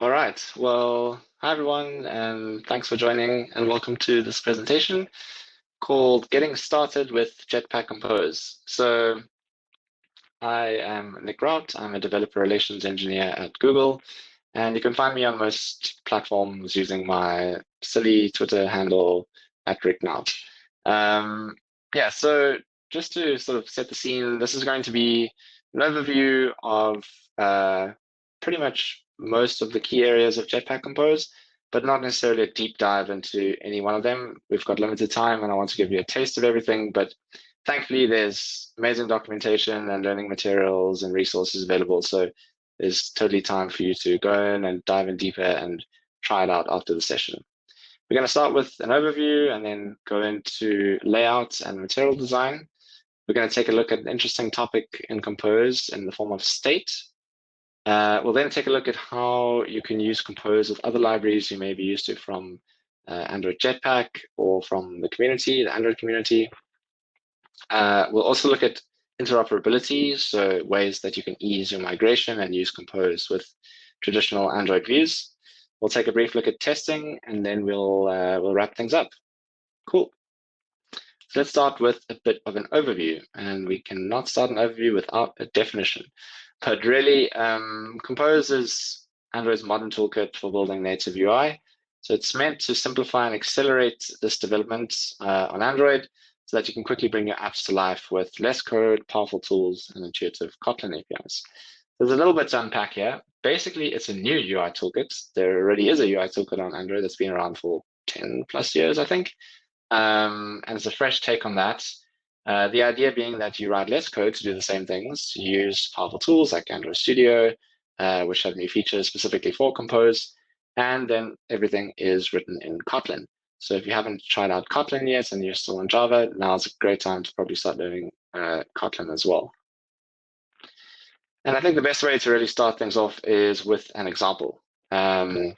All right. Well, hi everyone, and thanks for joining, and welcome to this presentation called Getting Started with Jetpack Compose. So I am Nick Rout. I'm a developer relations engineer at Google, and you can find me on most platforms using my silly Twitter handle at @ricknout. Um, yeah, so just to sort of set the scene, this is going to be an overview of pretty much most of the key areas of Jetpack Compose, but not necessarily a deep dive into any one of them. We've got limited time, and I want to give you a taste of everything, but thankfully there's amazing documentation and learning materials and resources available. So there's totally time for you to go in and dive in deeper and try it out after the session. We're going to start with an overview and then go into layout and material design. We're going to take a look at an interesting topic in Compose in the form of state. We'll then take a look at how you can use Compose with other libraries you may be used to from Android Jetpack or from the community, the Android community. We'll also look at interoperability, so ways that you can ease your migration and use Compose with traditional Android views. We'll take a brief look at testing, and then we'll wrap things up. Cool. So let's start with a bit of an overview, and we cannot start an overview without a definition. But really, Compose is Android's modern toolkit for building native UI. So it's meant to simplify and accelerate this development on Android so that you can quickly bring your apps to life with less code, powerful tools, and intuitive Kotlin APIs. There's a little bit to unpack here. Basically, it's a new UI toolkit. There already is a UI toolkit on Android that's been around for 10 plus years, I think. And it's a fresh take on that. The idea being that you write less code to do the same things. You use powerful tools like Android Studio, which have new features specifically for Compose, and then everything is written in Kotlin. So if you haven't tried out Kotlin yet and you're still on Java, now's a great time to probably start learning Kotlin as well. And I think the best way to really start things off is with an example. I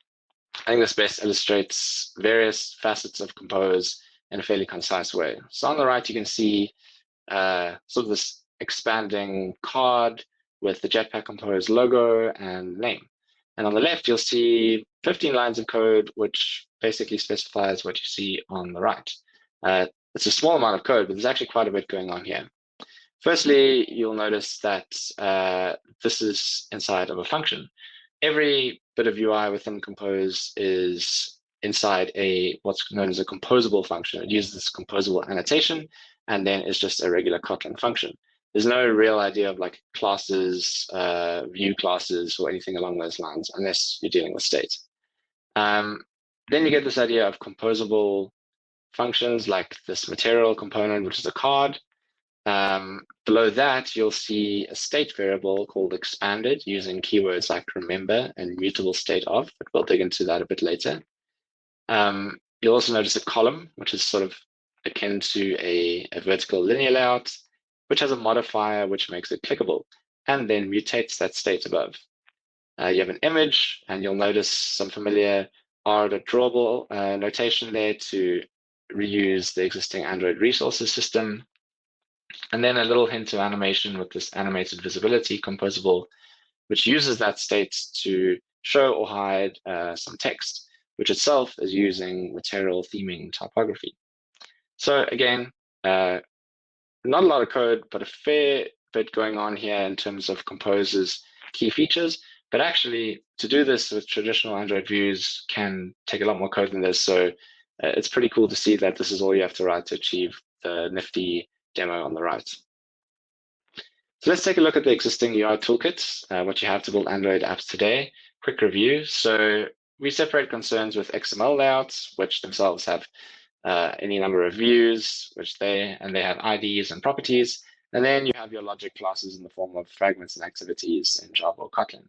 think this best illustrates various facets of Compose in a fairly concise way. So on the right, you can see sort of this expanding card with the Jetpack Compose logo and name. And on the left, you'll see 15 lines of code, which basically specifies what you see on the right. It's a small amount of code, but there's actually quite a bit going on here. Firstly, you'll notice that this is inside of a function. Every bit of UI within Compose is inside what's known as a composable function. It uses this composable annotation, and then it's just a regular Kotlin function. There's no real idea of like classes, view classes, or anything along those lines, unless you're dealing with state. Then you get this idea of composable functions like this material component, which is a card. Below that, you'll see a state variable called expanded using keywords like remember and mutable state of, but we'll dig into that a bit later. You'll also notice a column, which is sort of akin to a vertical linear layout, which has a modifier which makes it clickable and then mutates that state above. You have an image, and you'll notice some familiar r.drawable notation there to reuse the existing Android resources system. And then a little hint of animation with this animated visibility composable, which uses that state to show or hide some text, which itself is using material theming typography. So again, not a lot of code, but a fair bit going on here in terms of Compose's key features. But actually, to do this with traditional Android views can take a lot more code than this. So it's pretty cool to see that this is all you have to write to achieve the nifty demo on the right. So let's take a look at the existing UI toolkits, what you have to build Android apps today. Quick review. So we separate concerns with XML layouts, which themselves have any number of views, they have IDs and properties. And then you have your logic classes in the form of fragments and activities in Java or Kotlin.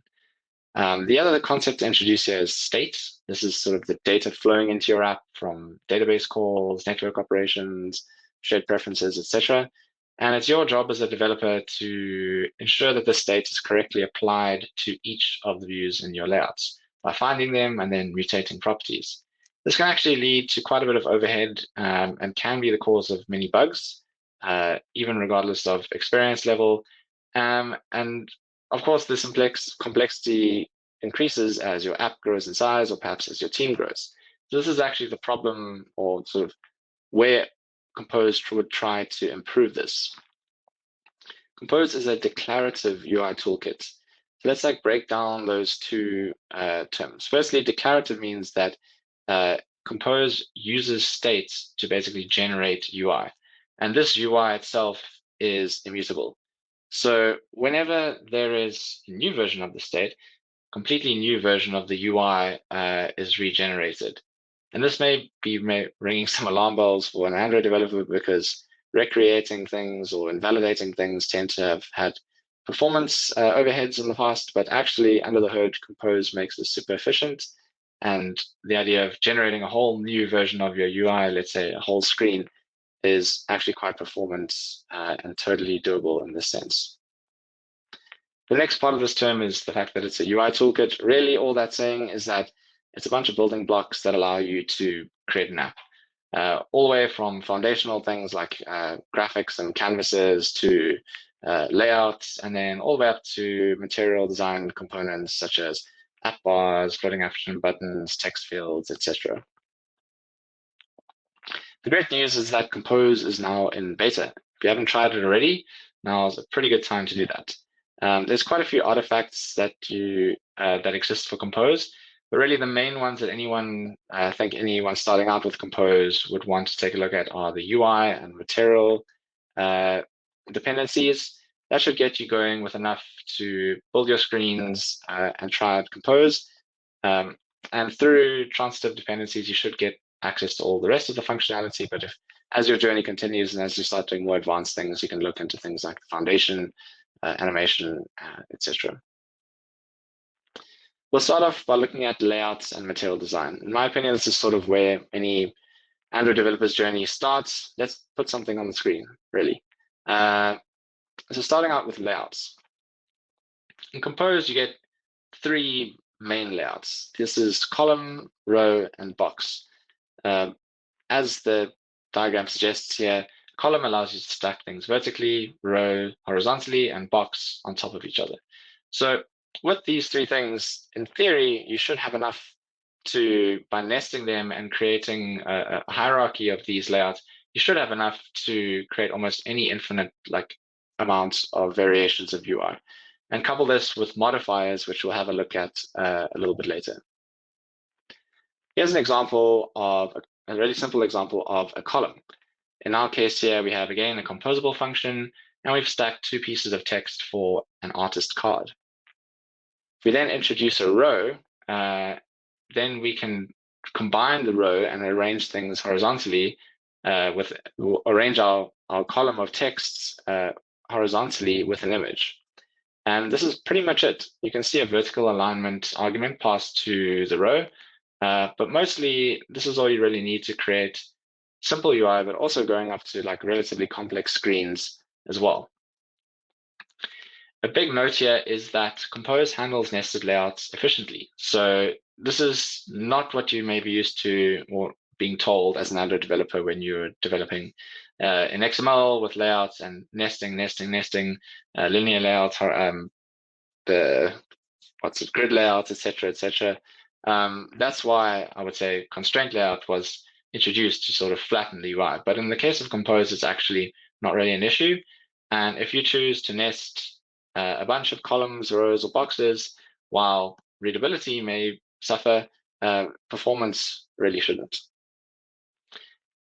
The other concept to introduce here is state. This is sort of the data flowing into your app from database calls, network operations, shared preferences, etc. And it's your job as a developer to ensure that the state is correctly applied to each of the views in your layouts by finding them and then mutating properties. This can actually lead to quite a bit of overhead and can be the cause of many bugs, even regardless of experience level. And of course, this complexity increases as your app grows in size or perhaps as your team grows. So this is actually the problem, or sort of where Compose would try to improve this. Compose is a declarative UI toolkit. So let's break down those two terms. Firstly, declarative means that Compose uses states to basically generate UI. And this UI itself is immutable. So whenever there is a new version of the state, completely new version of the UI is regenerated. And this may be ringing some alarm bells for an Android developer, because recreating things or invalidating things tend to have had performance overheads in the past, but actually under the hood, Compose makes this super efficient. And the idea of generating a whole new version of your UI, let's say a whole screen, is actually quite performant and totally doable in this sense. The next part of this term is the fact that it's a UI toolkit. Really, all that's saying is that it's a bunch of building blocks that allow you to create an app, all the way from foundational things like graphics and canvases to layouts, and then all the way up to material design components such as app bars, floating action buttons, text fields, etc. The great news is that Compose is now in beta. If you haven't tried it already, now is a pretty good time to do that. There's quite a few artifacts that exist for Compose, but really the main ones that I think anyone starting out with Compose would want to take a look at are the UI and material dependencies. That should get you going with enough to build your screens and try out Compose. And through transitive dependencies, you should get access to all the rest of the functionality. But as your journey continues and as you start doing more advanced things, you can look into things like foundation, animation, etc. We'll start off by looking at layouts and material design. In my opinion, this is sort of where any Android developer's journey starts. Let's put something on the screen, really. So starting out with layouts. In Compose, you get three main layouts. This is column, row, and box. As the diagram suggests here, column allows you to stack things vertically, row horizontally, and box on top of each other. So with these three things, in theory, you should have enough to, by nesting them and creating a hierarchy of these layouts, you should have enough to create almost any infinite amounts of variations of UI. And couple this with modifiers, which we'll have a look at a little bit later. Here's an example of a really simple example of a column. In our case here, we have, again, a composable function, and we've stacked two pieces of text for an artist card. If we then introduce a row, then we can combine the row and arrange things horizontally, arrange our column of texts horizontally with an image. And this is pretty much it. You can see a vertical alignment argument passed to the row, but mostly this is all you really need to create simple UI, but also going up to relatively complex screens as well. A big note here is that Compose handles nested layouts efficiently. So this is not what you may be used to or being told as an Android developer when you're developing in XML with layouts and nesting, linear layouts, grid layouts, etc. That's why I would say constraint layout was introduced to sort of flatten the UI. But in the case of Compose, it's actually not really an issue. And if you choose to nest a bunch of columns, rows, or boxes, while readability may suffer, performance really shouldn't.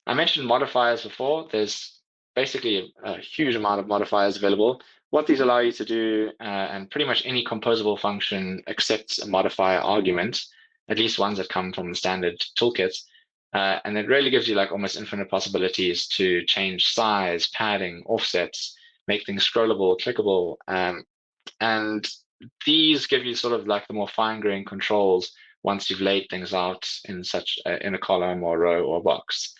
I mentioned modifiers before. There's basically a huge amount of modifiers available. What these allow you to do, and pretty much any composable function accepts a modifier argument, at least ones that come from the standard toolkit. And it really gives you almost infinite possibilities to change size, padding, offsets, make things scrollable, clickable. And these give you sort of the more fine-grained controls once you've laid things out in a column or row or box.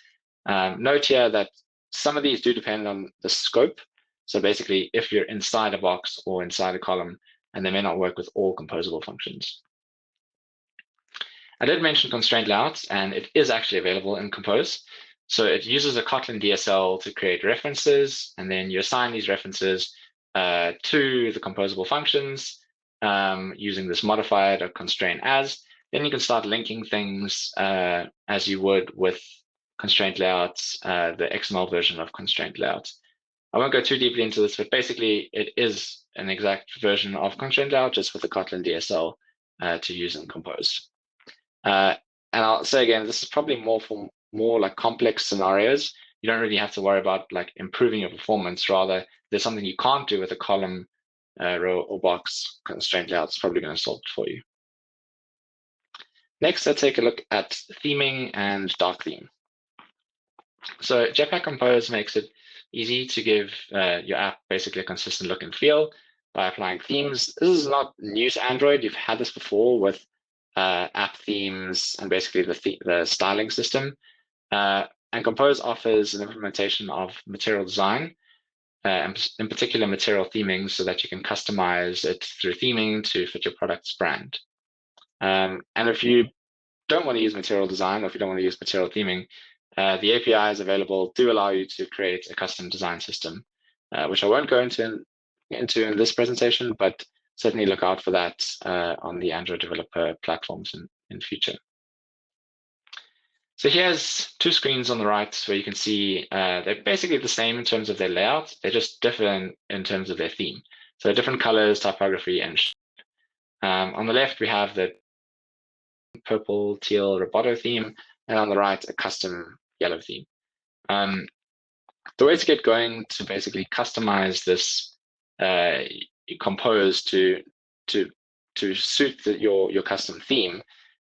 Note here that some of these do depend on the scope. So basically, if you're inside a box or inside a column, and they may not work with all composable functions. I did mention constraint layouts, and it is actually available in Compose. So it uses a Kotlin DSL to create references, and then you assign these references to the composable functions. using this modified or constraint as, then you can start linking things as you would with constraint layouts, the XML version of constraint layouts. I won't go too deeply into this, but basically it is an exact version of constraint layout just with the Kotlin DSL to use in Compose. And I'll say again, this is probably more for more like complex scenarios. You don't really have to worry about like improving your performance. Rather, there's something you can't do with a column, row, or box constraint layout. It's probably going to solve it for you. Next, let's take a look at theming and dark theme. So Jetpack Compose makes it easy to give your app basically a consistent look and feel by applying themes. This is not new to Android. You've had this before with app themes and basically the styling system. And Compose offers an implementation of material design, and in particular material theming, so that you can customize it through theming to fit your product's brand. And if you don't want to use material design, or if you don't want to use material theming, the APIs available do allow you to create a custom design system, which I won't go into in this presentation, but certainly look out for that on the Android developer platforms in future. So here's two screens on the right where you can see they're basically the same in terms of their layout. They just differ in terms of their theme. So different colors, typography, and on the left, we have the purple, teal, roboto theme, and on the right, a custom yellow theme. The way to get going to basically customize this Compose to suit your custom theme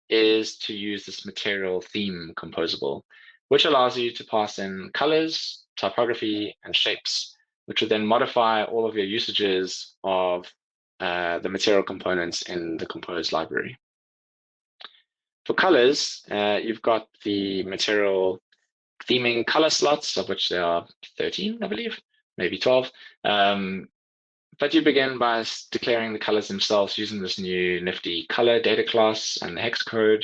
is to use this material theme composable, which allows you to pass in colors, typography, and shapes, which will then modify all of your usages of the material components in the Compose library. For colors, you've got the material theming color slots, of which there are 13, I believe, maybe 12. But you begin by declaring the colors themselves using this new nifty color data class and the hex code.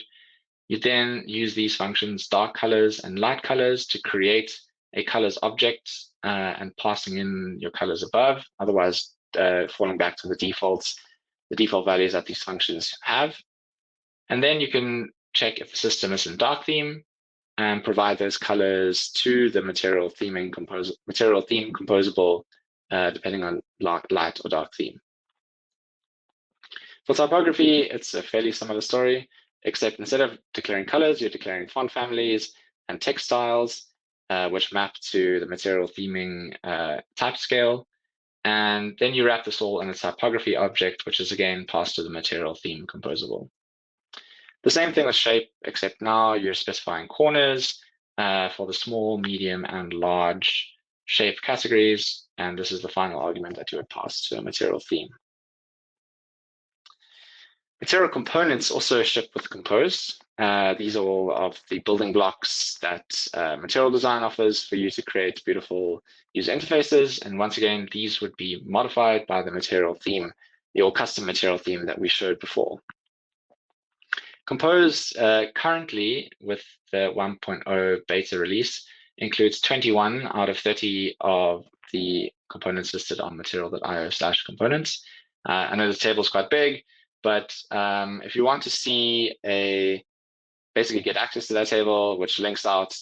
You then use these functions, dark colors and light colors, to create a colors object and passing in your colors above, otherwise falling back to the default values that these functions have. And then you can check if the system is in dark theme and provide those colors to the material theme composable, depending on light or dark theme. For typography, it's a fairly similar story, except instead of declaring colors, you're declaring font families and text styles, which map to the material theming type scale. And then you wrap this all in a typography object, which is again passed to the material theme composable. The same thing with shape, except now you're specifying corners for the small, medium, and large shape categories. And this is the final argument that you would pass to a material theme. Material components also ship with Compose. These are all of the building blocks that material design offers for you to create beautiful user interfaces. And once again, these would be modified by the material theme, your custom material theme that we showed before. Compose currently with the 1.0 beta release includes 21 out of 30 of the components listed on material.io/components. I know the table is quite big, but if you want to see basically get access to that table, which links out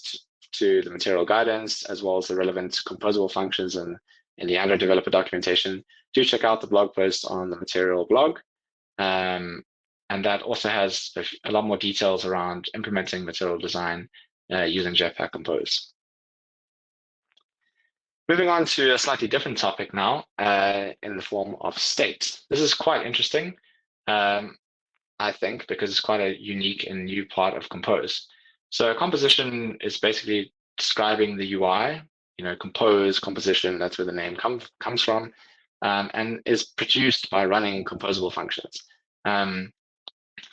to the material guidance, as well as the relevant composable functions in the Android developer documentation, do check out the blog post on the material blog. And that also has a lot more details around implementing material design using Jetpack Compose. Moving on to a slightly different topic now, in the form of state. This is quite interesting, I think, because it's quite a unique and new part of Compose. So composition is basically describing the UI, compose, composition, that's where the name comes from, and is produced by running composable functions.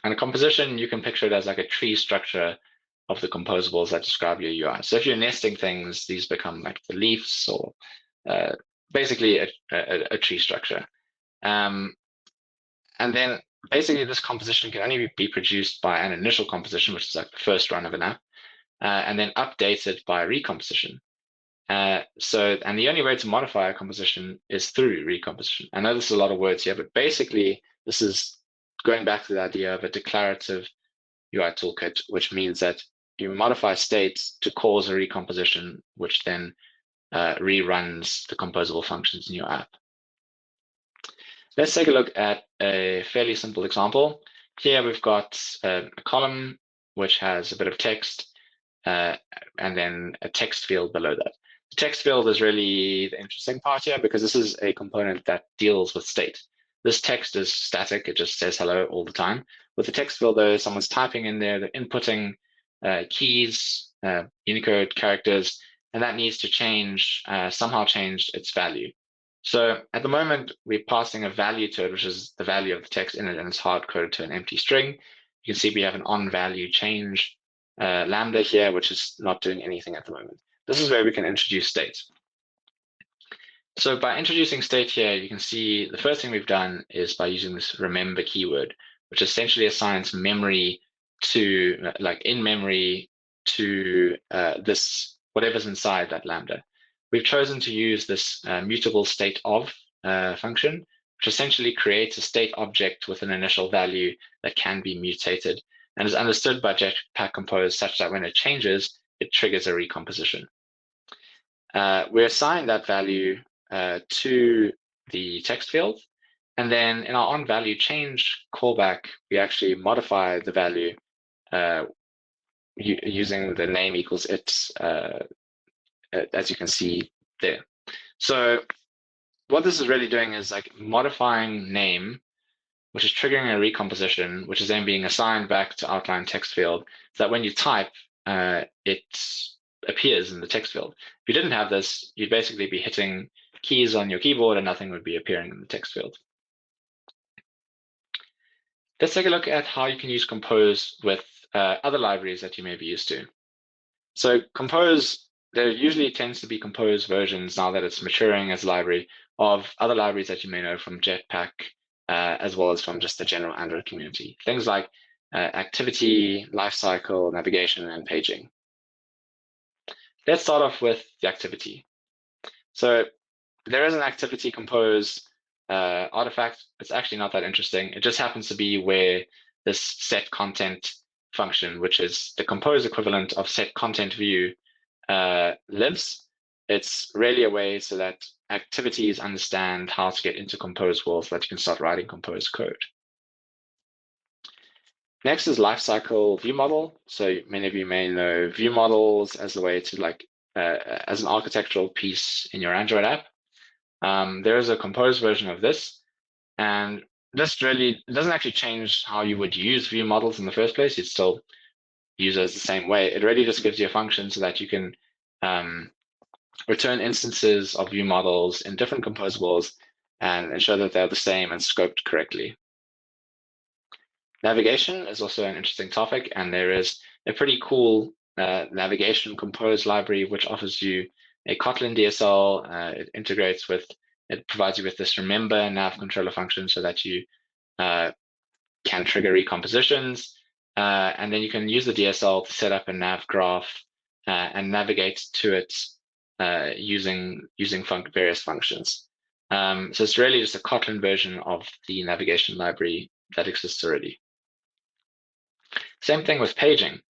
And a composition, you can picture it as like a tree structure of the composables that describe your UI. So if you're nesting things, these become like the leaves, or basically a tree structure. And then basically this composition can only be produced by an initial composition, which is like the first run of an app, and then updated by recomposition. And the only way to modify a composition is through recomposition. I know this is a lot of words here, but basically This is going back to the idea of a declarative UI toolkit, which means that you modify states to cause a recomposition, which then reruns the composable functions in your app. Let's take a look at a fairly simple example. Here we've got a column which has a bit of text and then a text field below that. The text field is really the interesting part here because this is a component that deals with state. This text is static, it just says hello all the time. With the text field though, someone's typing in there, they're inputting keys, Unicode characters, and that needs to change, somehow change its value. So at the moment, we're passing a value to it, which is the value of the text in it, and it's hard-coded to an empty string. You can see we have an on-value change lambda here, which is not doing anything at the moment. This is where we can introduce state. So by introducing state here, you can see the first thing we've done is by using this remember keyword, which essentially assigns memory to, like in memory to this, whatever's inside that lambda. We've chosen to use this mutable state of function, which essentially creates a state object with an initial value that can be mutated and is understood by Jetpack Compose such that when it changes, it triggers a recomposition. We assign that value to the text field, and then in our onValue change callback, we actually modify the value using the name equals it, as you can see there. So what this is really doing is like modifying name, which is triggering a recomposition, which is then being assigned back to outline text field, so that when you type, it appears in the text field. If you didn't have this, you'd basically be hitting keys on your keyboard and nothing would be appearing in the text field. Let's take a look at how you can use Compose with other libraries that you may be used to. So Compose, there usually tends to be Compose versions now that it's maturing as a library of other libraries that you may know from Jetpack, as well as from just the general Android community. Things like activity, lifecycle, navigation, and paging. Let's start off with the activity. So there is an activity compose artifact. It's actually not that interesting. It just happens to be where this set content function, which is the compose equivalent of set content view, lives. It's really a way so that activities understand how to get into Compose world so that you can start writing Compose code. Next is lifecycle view model. So many of you may know view models as a way to like, as an architectural piece in your Android app. There is a Compose version of this, and this really doesn't actually change how you would use view models in the first place. You'd still use those the same way. It really just gives you a function so that you can return instances of view models in different composables and ensure that they're the same and scoped correctly. Navigation is also an interesting topic, and there is a pretty cool navigation compose library which offers you a Kotlin DSL. It integrates with, it provides you with this remember nav controller function so that you can trigger recompositions, and then you can use the DSL to set up a nav graph and navigate to it using various functions. So it's really just a Kotlin version of the navigation library that exists already. Same thing with paging.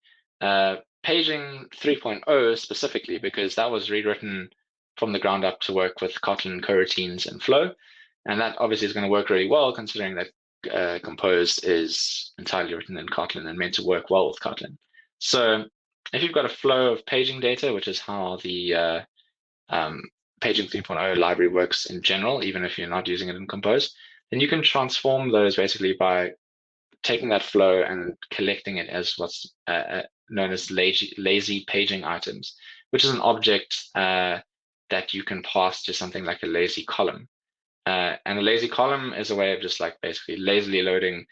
Paging 3.0 specifically, because that was rewritten from the ground up to work with Kotlin coroutines and flow. And that obviously is going to work really well considering that Compose is entirely written in Kotlin and meant to work well with Kotlin. So if you've got a flow of paging data, which is how the Paging 3.0 library works in general, even if you're not using it in Compose, then you can transform those basically by taking that flow and collecting it as what's known as lazy paging items, which is an object that you can pass to something like a lazy column. And a lazy column is a way of just like basically lazily loading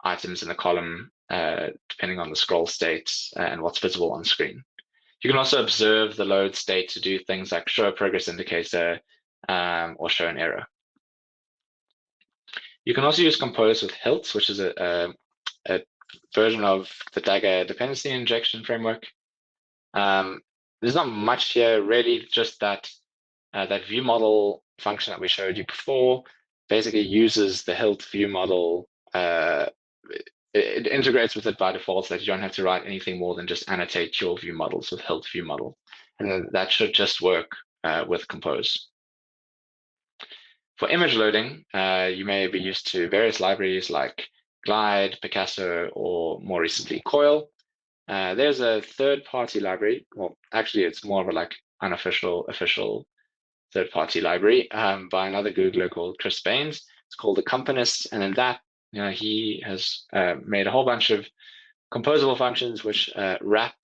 items in a column depending on the scroll state and what's visible on screen. You can also observe the load state to do things like show a progress indicator or show an error. You can also use Compose with Hilt, which is a version of the Dagger dependency injection framework. There's not much here, really, just that that view model function that we showed you before. basically uses the HILT view model. It integrates with it by default so that you don't have to write anything more than just annotate your view models with HILT view model. And then that should just work with Compose. For image loading, you may be used to various libraries like Glide, Picasso, or more recently Coil. There's a third-party library. Well, actually, it's more of a like unofficial, official third-party library by another Googler called Chris Baines. It's called Accompanist, and in that, he has made a whole bunch of composable functions which wrap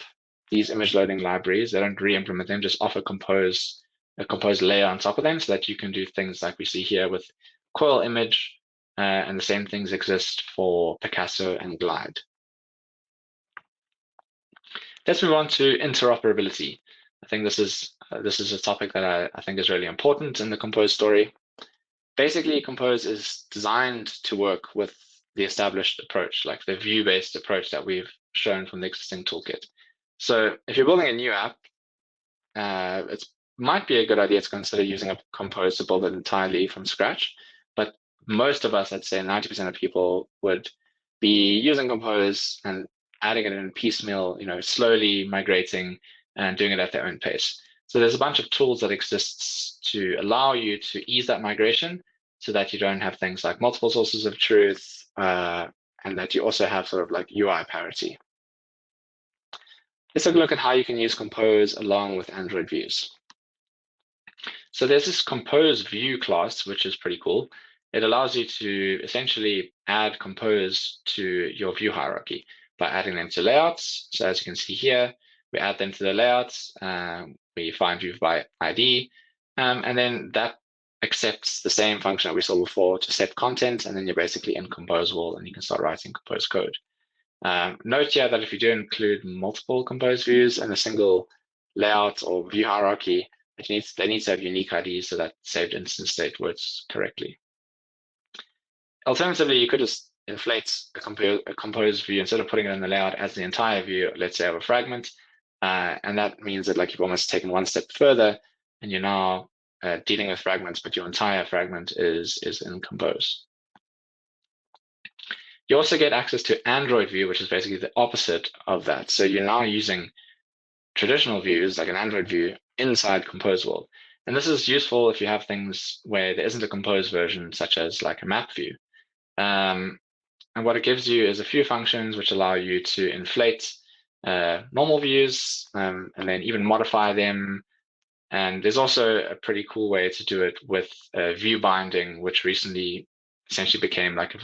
these image loading libraries. They don't re-implement them, just offer a compose layer on top of them so that you can do things like we see here with Coil image, and the same things exist for Picasso and Glide. Let's move on to interoperability. I think this is a topic that I think is really important in the Compose story. Basically, Compose is designed to work with the established approach, like the view-based approach that we've shown from the existing toolkit. So if you're building a new app, it might be a good idea to consider using a Compose to build it entirely from scratch. But most of us, I'd say 90% of people, would be using Compose and adding it in piecemeal, slowly migrating and doing it at their own pace. So there's a bunch of tools that exists to allow you to ease that migration so that you don't have things like multiple sources of truth, and that you also have sort of like UI parity. Let's take a look at how you can use Compose along with Android views. So there's this Compose view class, which is pretty cool. It allows you to essentially add Compose to your view hierarchy by adding them to layouts. So as you can see here, we add them to the layouts, we find view by ID, and then that accepts the same function that we saw before to set content, and then you're basically in Composable and you can start writing Compose code. Note here that if you do include multiple Compose views in a single layout or view hierarchy, they need to have unique IDs so that saved instance state works correctly. Alternatively, you could just inflate a Compose view instead of putting it in the layout as the entire view, let's say of a fragment. And that means that like you've almost taken one step further and you're now dealing with fragments, but your entire fragment is in Compose. You also get access to Android view, which is basically the opposite of that. So you're now using traditional views like an Android view inside Compose world. And this is useful if you have things where there isn't a Compose version, such as like a map view. And what it gives you is a few functions which allow you to inflate normal views and then even modify them. And there's also a pretty cool way to do it with view binding, which recently essentially became like a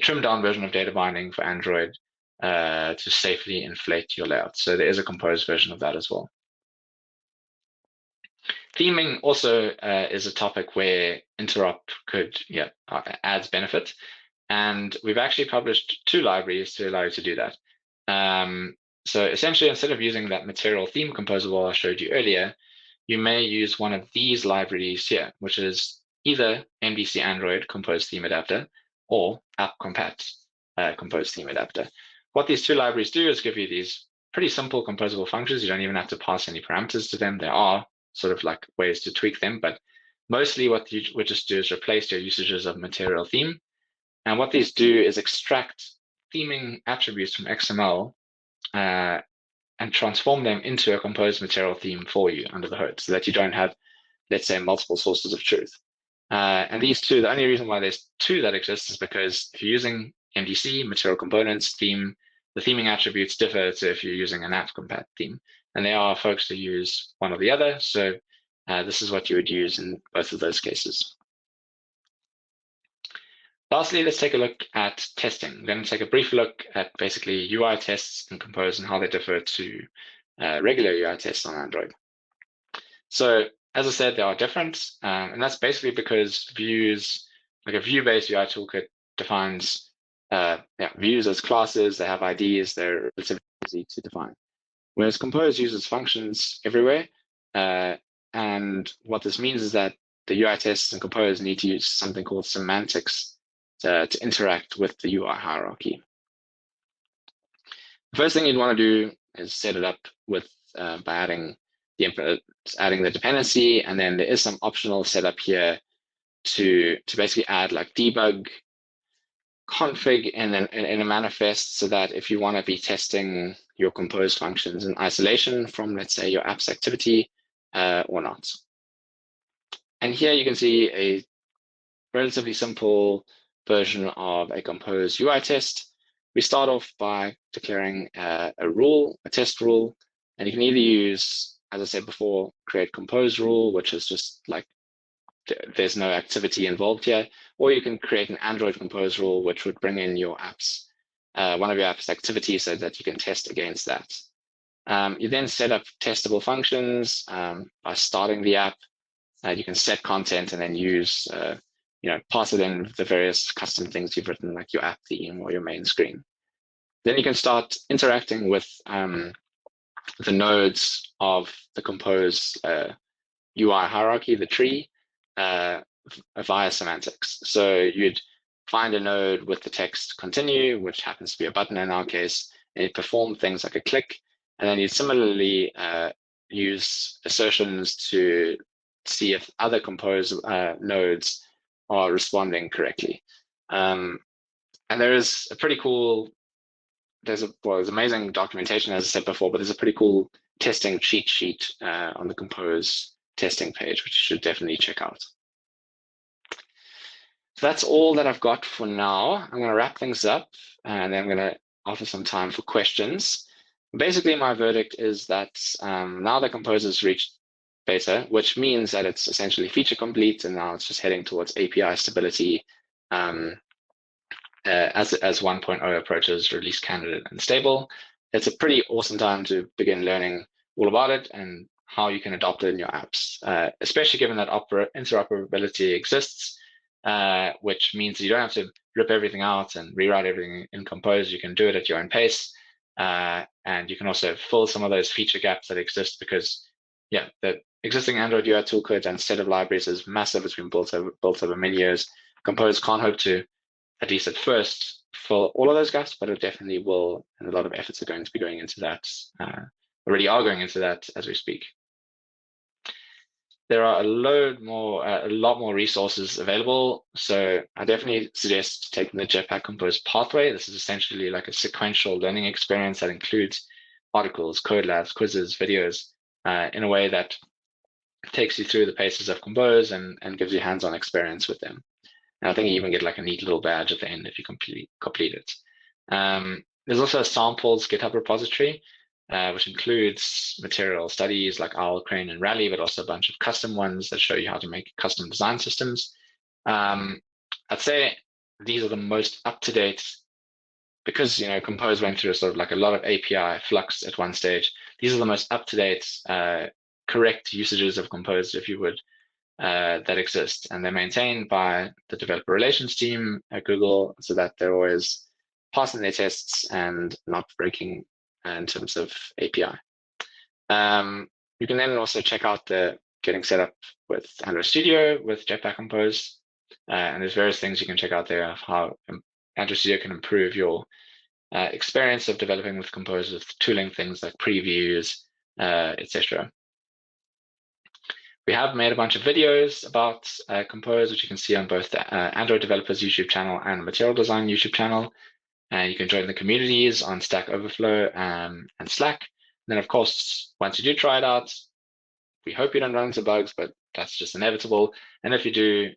trimmed down version of data binding for Android to safely inflate your layout. So there is a Compose version of that as well. Theming also is a topic where interop adds benefit. And we've actually published 2 libraries to allow you to do that. So essentially, instead of using that material theme composable I showed you earlier, you may use one of these libraries here, which is either MDC Android Compose Theme Adapter or AppCompat Compose Theme Adapter. What these 2 libraries do is give you these pretty simple composable functions. You don't even have to pass any parameters to them. There are sort of like ways to tweak them, but mostly what you would just do is replace your usages of material theme. And what these do is extract theming attributes from XML and transform them into a composed material theme for you under the hood so that you don't have, let's say, multiple sources of truth. And these 2, the only reason why there's 2 that exist is because if you're using MDC, material components, theme, the theming attributes differ to if you're using an AppCompat theme. And there are folks who use one or the other. So this is what you would use in both of those cases. Lastly, let's take a look at testing. We're going to take a brief look at basically UI tests in Compose and how they differ to regular UI tests on Android. So as I said, they are different, and that's basically because views, like a view-based UI toolkit defines views as classes, they have IDs, they're relatively easy to define. Whereas Compose uses functions everywhere, and what this means is that the UI tests in Compose need to use something called semantics to interact with the UI hierarchy. The first thing you'd want to do is set it up with by adding the dependency, and then there is some optional setup here to basically add like debug config in a manifest, so that if you want to be testing your compose functions in isolation from, let's say, your app's activity or not. And here you can see a relatively simple version of a compose UI test. We start off by declaring a rule, a test rule, and you can either use, as I said before, create compose rule, which is just like there's no activity involved here, or you can create an Android compose rule, which would bring in your apps, one of your app's activities, so that you can test against that. You then set up testable functions by starting the app. You can set content and then use, pass it in the various custom things you've written, like your app theme or your main screen. Then you can start interacting with the nodes of the compose UI hierarchy, the tree, via semantics. So you'd find a node with the text continue, which happens to be a button in our case, and you perform things like a click. And then you similarly use assertions to see if other compose nodes are responding correctly. And there is a pretty cool, there's amazing documentation, as I said before, but there's a pretty cool testing cheat sheet on the compose testing page, which you should definitely check out. So that's all that I've got for now. I'm going to wrap things up, and then I'm going to offer some time for questions. Basically, my verdict is that now the Compose has reached beta, which means that it's essentially feature complete, and now it's just heading towards API stability as 1.0 approaches release candidate and stable. It's a pretty awesome time to begin learning all about it and how you can adopt it in your apps, especially given that interoperability exists, which means you don't have to rip everything out and rewrite everything in Compose. You can do it at your own pace. And you can also fill some of those feature gaps that exist, because the existing Android UI toolkit and set of libraries is massive. It's been built over many years. Compose can't hope to, at least at first, fill all of those gaps, but it definitely will, and a lot of efforts are going to be going into that, already are going into that as we speak. There are a lot more resources available, so I definitely suggest taking the Jetpack Compose pathway. This is essentially like a sequential learning experience that includes articles, code labs, quizzes, videos, in a way that takes you through the paces of Compose and gives you hands-on experience with them. And I think you even get like a neat little badge at the end if you complete it. There's also a samples GitHub repository, which includes material studies like OWL, Crane, and Rally, but also a bunch of custom ones that show you how to make custom design systems. I'd say these are the most up-to-date, because Compose went through sort of like a lot of API flux at one stage. These are the most up-to-date, correct usages of Compose, if you would, that exist, and they're maintained by the developer relations team at Google, so that they're always passing their tests and not breaking in terms of API. You can then also check out the getting set up with Android Studio with Jetpack Compose, and there's various things you can check out there of how Android Studio can improve your experience of developing with Compose, with tooling things like previews, etc. We have made a bunch of videos about Compose, which you can see on both the Android Developers YouTube channel and Material Design YouTube channel. And you can join the communities on Stack Overflow and Slack. And then, of course, once you do try it out, we hope you don't run into bugs, but that's just inevitable. And if you do,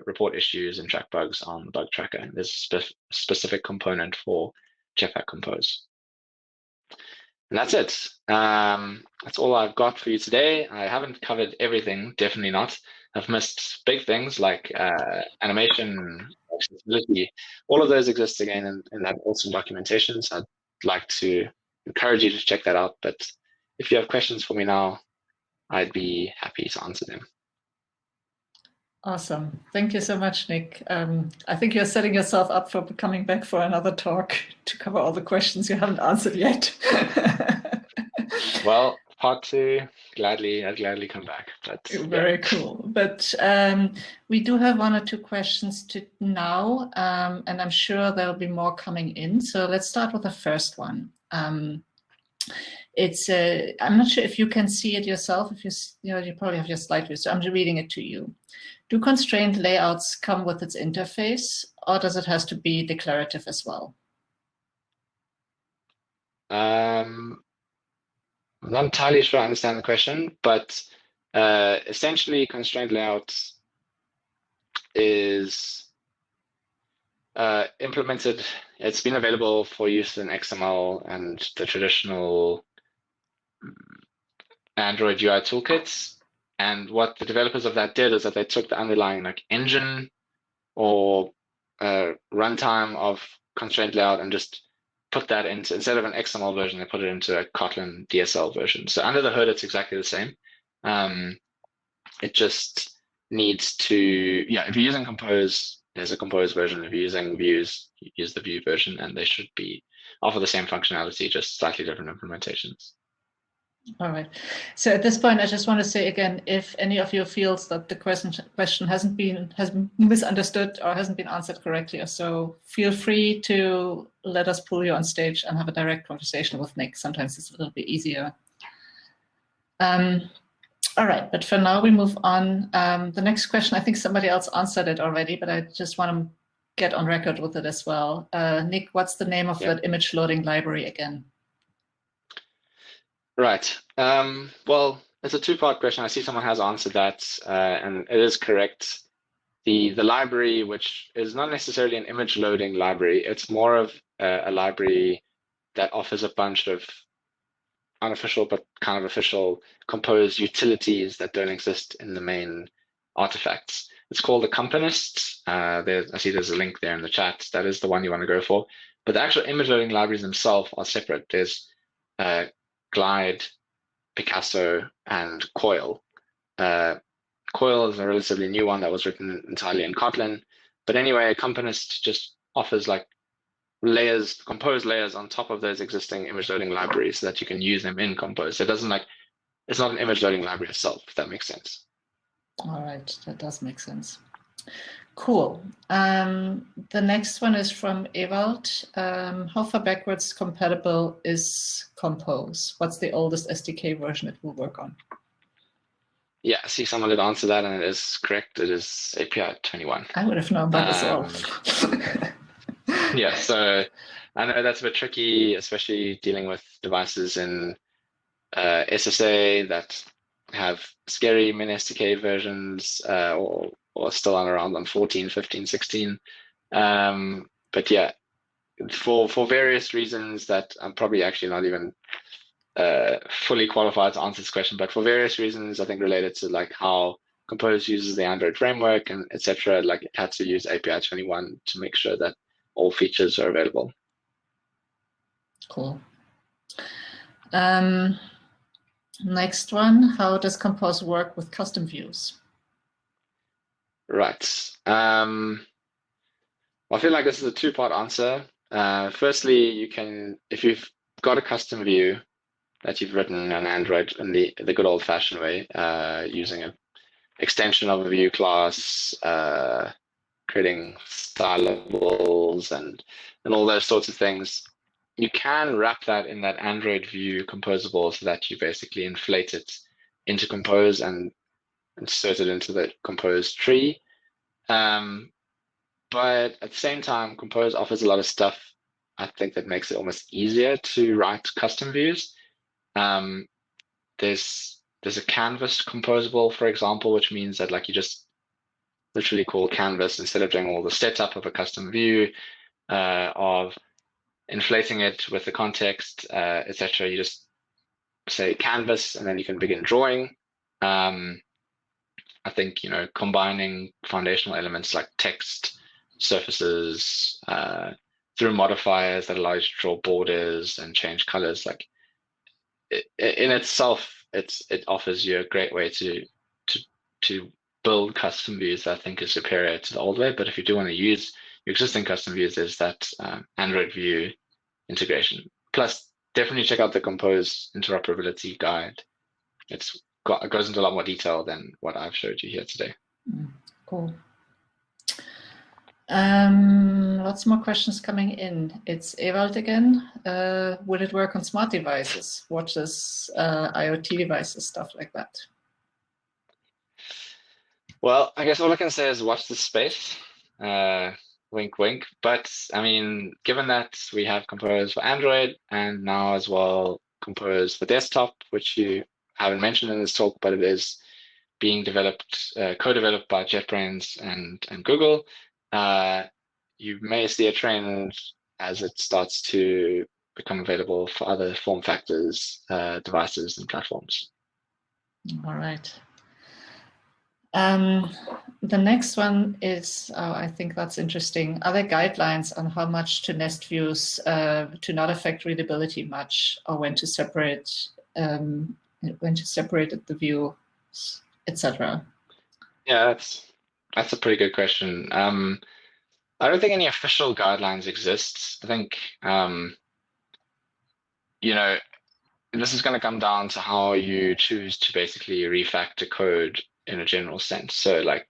report issues and track bugs on the bug tracker. There's a specific component for Jetpack Compose. And that's it. That's all I've got for you today. I haven't covered everything, definitely not. I've missed big things like animation, accessibility. All of those exist again in that awesome documentation. So I'd like to encourage you to check that out. But if you have questions for me now, I'd be happy to answer them. Awesome. Thank you so much, Nick. I think you're setting yourself up for coming back for another talk to cover all the questions you haven't answered yet. Well, part two, I'd gladly come back. But very cool. But we do have one or two questions now, and I'm sure there'll be more coming in. So let's start with the first one. It's I'm not sure if you can see it yourself. If you probably have your slide view, so I'm reading it to you. Do constrained layouts come with its interface, or does it has to be declarative as well? I'm not entirely sure I understand the question, but essentially constrained layout is implemented. It's been available for use in XML and the traditional Android UI toolkits. And what the developers of that did is that they took the underlying like engine or runtime of constraint layout and just put that into, instead of an XML version, they put it into a Kotlin DSL version. So under the hood, it's exactly the same. It just needs to, yeah, if you're using Compose, there's a Compose version. If you're using views, you use the view version, and they should be offer the same functionality, just slightly different implementations. All right. So at this point, I just want to say again, if any of you feels that the question has been misunderstood or hasn't been answered correctly or so, feel free to let us pull you on stage and have a direct conversation with Nick. Sometimes it's a little bit easier. All right, but for now we move on. The next question, I think somebody else answered it already, but I just want to get on record with it as well. Nick, what's the name of that image loading library again? Right. Well, it's a two-part question. I see someone has answered that, and it is correct. The library, which is not necessarily an image loading library, it's more of a library that offers a bunch of unofficial but kind of official Compose utilities that don't exist in the main artifacts. It's called Accompanist. I see there's a link there in the chat. That is the one you want to go for. But the actual image loading libraries themselves are separate. There's Glide, Picasso, and Coil. Coil is a relatively new one that was written entirely in Kotlin. But anyway, Accompanist just offers like layers, Compose layers on top of those existing image loading libraries so that you can use them in Compose. So it doesn't like, it's not an image loading library itself, if that makes sense. All right, that does make sense. Cool. The next one is from Ewald. How far backwards compatible is Compose? What's the oldest SDK version it will work on? Yeah, I see someone did answer that, and it is correct. It is API 21. I would have known that as well. Yeah, so I know that's a bit tricky, especially dealing with devices in SSA that have scary min SDK versions or still on around on 14, 15, 16. But yeah, for various reasons that I'm probably actually not even fully qualified to answer this question, but for various reasons, I think related to like how Compose uses the Android framework and etc., like it had to use API 21 to make sure that all features are available. Cool. Next one, how does Compose work with custom views? Right. I feel like this is a two-part answer. Firstly, you can, if you've got a custom view that you've written on Android in the good old-fashioned way, using an extension of a view class, creating stylables and all those sorts of things, you can wrap that in that Android view composable so that you basically inflate it into Compose and insert it into the Compose tree. But at the same time, Compose offers a lot of stuff, I think, that makes it almost easier to write custom views. There's a canvas composable, for example, which means that like you just literally call canvas instead of doing all the setup of a custom view, of inflating it with the context, etc. You just say canvas, and then you can begin drawing. I think, you know, combining foundational elements like text, surfaces, through modifiers that allow you to draw borders and change colors, like in itself, it offers you a great way to build custom views that I think is superior to the old way. But if you do want to use your existing custom views, there's that Android view integration. Plus, definitely check out the Compose interoperability guide. It goes into a lot more detail than what I've showed you here today. Cool. Lots more questions coming in. It's Ewald again. Will it work on smart devices, watches, IoT devices, stuff like that? Well, I guess all I can say is watch this space. Wink, wink. But I mean, given that we have Compose for Android and now as well Compose for desktop, which you haven't mentioned in this talk, but it is being developed, co-developed by JetBrains and Google, you may see a trend as it starts to become available for other form factors, devices, and platforms. All right. The next one is, I think that's interesting. Are there guidelines on how much to nest views to not affect readability much, or when to separate the view, etc.? Yeah, that's a pretty good question. I don't think any official guidelines exist. I think this is going to come down to how you choose to basically refactor code in a general sense. So like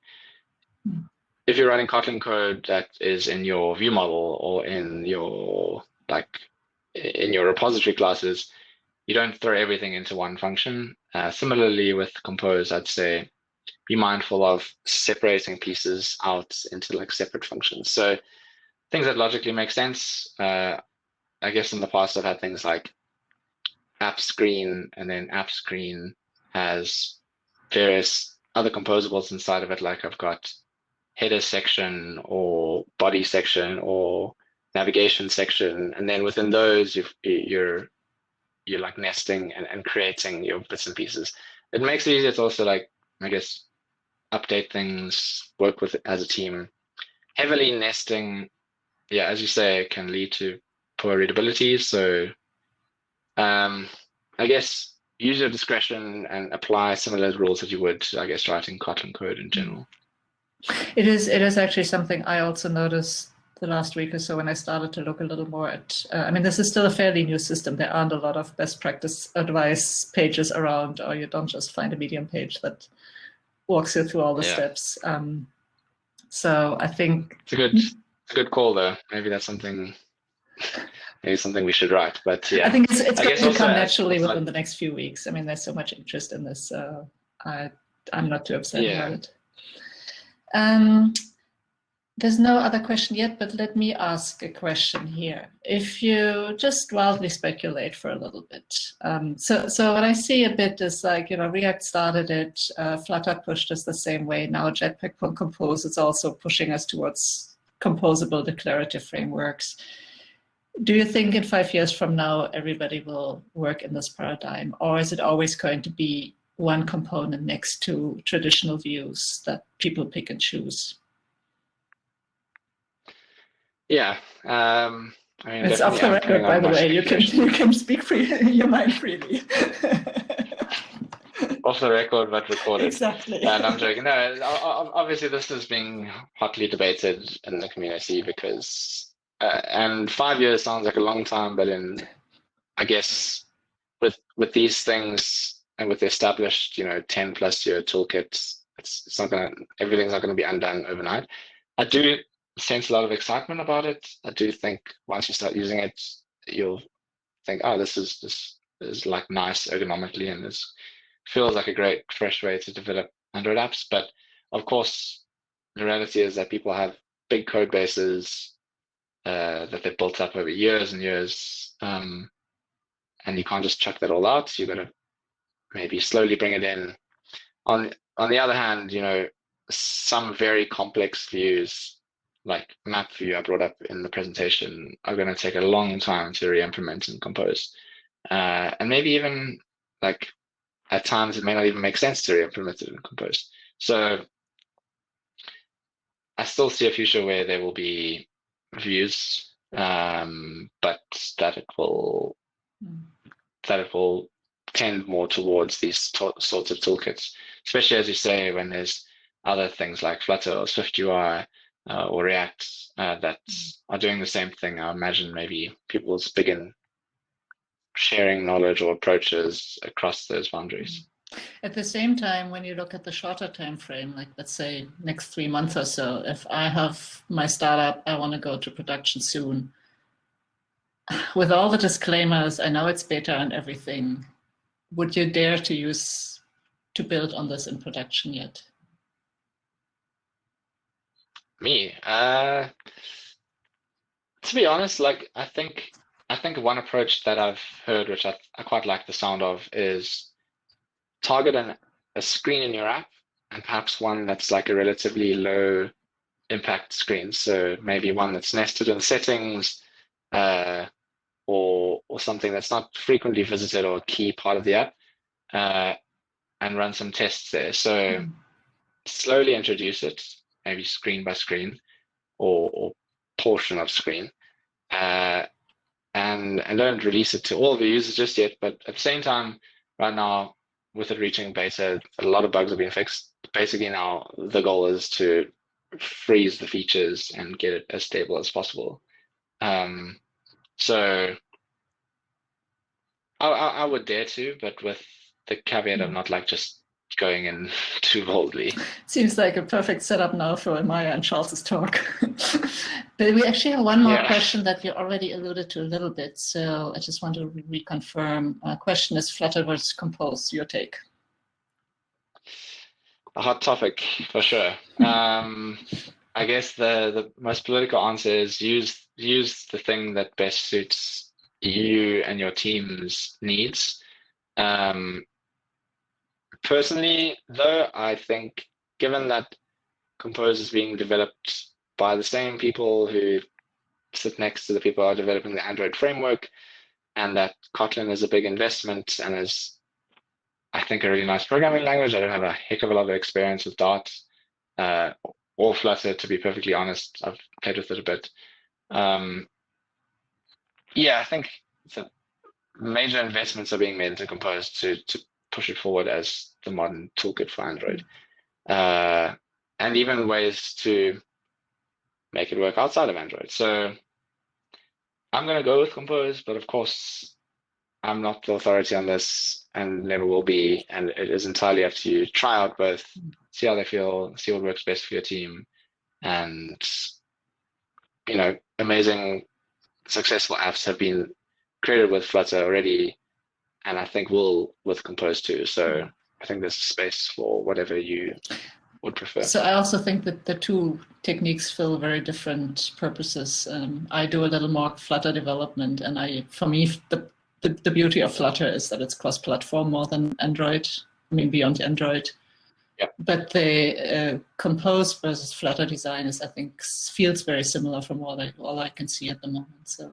if you're writing Kotlin code that is in your view model or in your repository classes, you don't throw everything into one function. Similarly with Compose, I'd say be mindful of separating pieces out into like separate functions. So things that logically make sense. I guess in the past I've had things like app screen, and then app screen has various other composables inside of it. Like I've got header section or body section or navigation section, and then within those you're like nesting and creating your bits and pieces. It makes it easier to also like, I guess, update things, work with it as a team. Heavily nesting, yeah, as you say, can lead to poor readability. So I guess use your discretion and apply similar rules that you would, I guess, writing Kotlin code in general. It is actually something I also noticed the last week or so when I started to look a little more at, I mean, this is still a fairly new system. There aren't a lot of best practice advice pages around, or you don't just find a Medium page that walks you through all the steps. So I think it's a good call though. Maybe that's something we should write. But yeah, I think it's going to come naturally within the next few weeks. I mean, there's so much interest in this. I'm not too upset about it. There's no other question yet, but let me ask a question here. If you just wildly speculate for a little bit. So what I see a bit is like, React started it, Flutter pushed us the same way. Now Jetpack Compose is also pushing us towards composable declarative frameworks. Do you think in 5 years from now, everybody will work in this paradigm? Or is it always going to be one component next to traditional views that people pick and choose? Yeah, I mean, it's off the record, by the way. You can speak your mind freely. Off the record, but recorded. Exactly. And I'm joking. No, obviously this is being hotly debated in the community because, and 5 years sounds like a long time, but I guess with these things and with the established 10+ year toolkits, it's not everything's not gonna be undone overnight. I do sense a lot of excitement about it. I do think once you start using it, you'll think, oh, this is like nice ergonomically, and this feels like a great fresh way to develop Android apps. But of course, the reality is that people have big code bases that they've built up over years and years, and you can't just chuck that all out. You've got to maybe slowly bring it in. On the other hand, some very complex views, like map view I brought up in the presentation, are going to take a long time to re-implement and compose. And maybe even like at times it may not even make sense to re-implement it and compose. So I still see a future where there will be views, but that it will tend more towards these sorts of toolkits, especially as you say, when there's other things like Flutter or SwiftUI or React that are doing the same thing. I imagine maybe people will begin sharing knowledge or approaches across those boundaries. At the same time, when you look at the shorter time frame, like let's say next 3 months or so, if I have my startup, I want to go to production soon. With all the disclaimers, I know it's beta and everything. Would you dare to build on this in production yet? Me, to be honest, like I think one approach that I've heard, which I quite like the sound of, is target a screen in your app, and perhaps one that's like a relatively low impact screen. So maybe one that's nested in settings, or something that's not frequently visited or a key part of the app, and run some tests there. So slowly introduce it, maybe screen by screen or portion of screen, and don't release it to all the users just yet. But at the same time, right now, with it reaching beta, a lot of bugs are being fixed. Basically now the goal is to freeze the features and get it as stable as possible. So I would dare to, but with the caveat of not like just going in too boldly. Seems like a perfect setup now for Maya and Charles's talk. But we actually have one more question that you already alluded to a little bit. So I just want to reconfirm. Question is Flutter versus Compose, your take. A hot topic for sure. I guess the most political answer is use the thing that best suits you and your team's needs. Personally, though, I think given that Compose is being developed by the same people who sit next to the people who are developing the Android framework, and that Kotlin is a big investment and is, I think, a really nice programming language. I don't have a heck of a lot of experience with Dart or Flutter, to be perfectly honest. I've played with it a bit. Yeah, I think major investments are being made into Compose to push it forward as the modern toolkit for Android. And even ways to make it work outside of Android. So I'm going to go with Compose, but of course, I'm not the authority on this and never will be. And it is entirely up to you. Try out both, see how they feel, see what works best for your team. And, you know, amazing, successful apps have been created with Flutter already, and I think will with Compose too. So I think there's space for whatever you would prefer. So I also think that the two techniques fill very different purposes. I do a little more Flutter development, and for me, the beauty of Flutter is that it's cross-platform more than Android. I mean, beyond Android. Yep. But the Compose versus Flutter design is, I think, feels very similar from all I can see at the moment. So